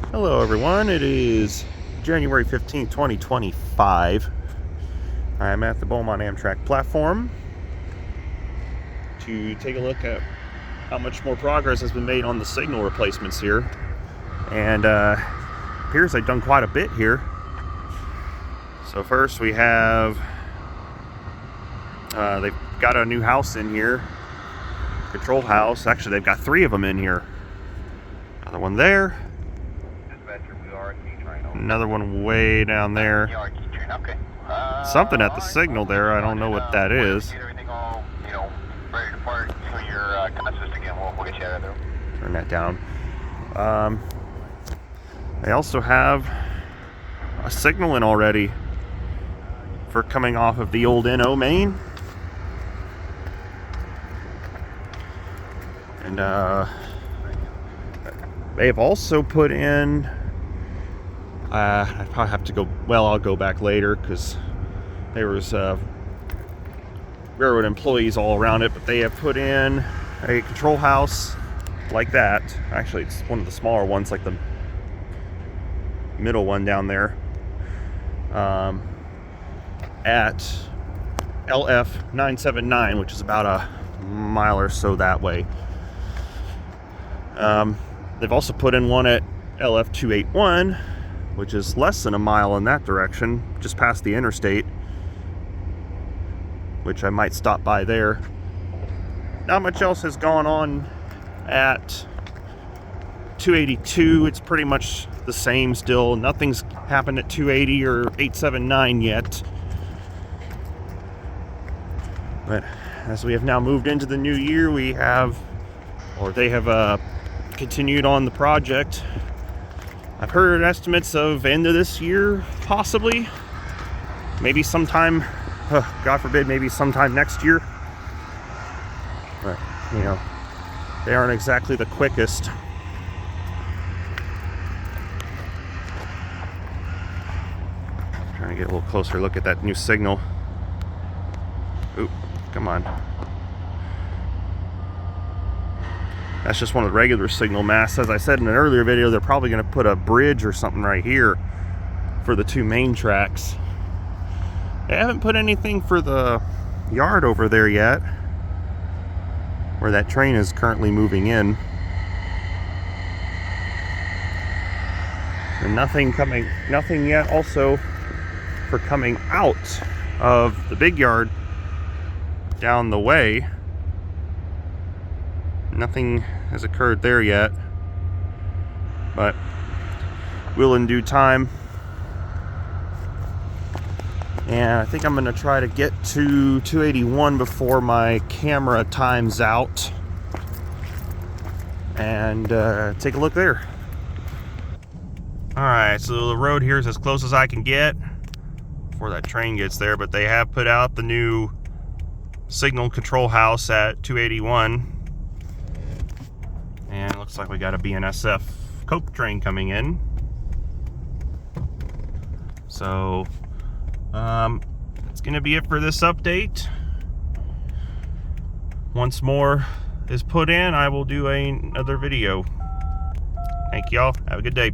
Hello everyone, it is January 15th, 2025. I'm at the Beaumont Amtrak platform to take a look at how much more progress has been made on the signal replacements here. And appears they've done quite a bit here. So first we have, they've got a new house in here, control house. Actually, they've got 3 of them in here. Another one there. Another one way down there. Something at the signal there. I don't know what that is. Turn that down. They also have a signal in already for coming off of the old NO main. And they have also put in, I probably have to go, well, I'll go back later because there was railroad employees all around it, but they have put in a control house like that. Actually, it's one of the smaller ones, like the middle one down there, at LF 979, which is about a mile or so that way. They've also put in one at LF 281, which is less than a mile in that direction, just past the interstate, which I might stop by there. Not much else has gone on at 282. It's pretty much the same still. Nothing's happened at 280 or 879 yet. But as we have now moved into the new year, we have, or they have continued on the project. I've heard estimates of end of this year, possibly. Maybe sometime, God forbid, maybe sometime next year. But, you know, they aren't exactly the quickest. Trying to get a little closer look at that new signal. Oop, come on. That's just one of the regular signal masts. As I said in an earlier video, they're probably going to put a bridge or something right here for the 2 main tracks. They haven't put anything for the yard over there yet, where that train is currently moving in. And nothing yet also for coming out of the big yard down the way. Nothing has occurred there yet, but will in due time. And I think I'm going to try to get to 281 before my camera times out and take a look there. Alright, so the road here is as close as I can get before that train gets there, but they have put out the new signal control house at 281. And it looks like we got a BNSF Coke train coming in. So, that's going to be it for this update. Once more is put in, I will do another video. Thank y'all. Have a good day.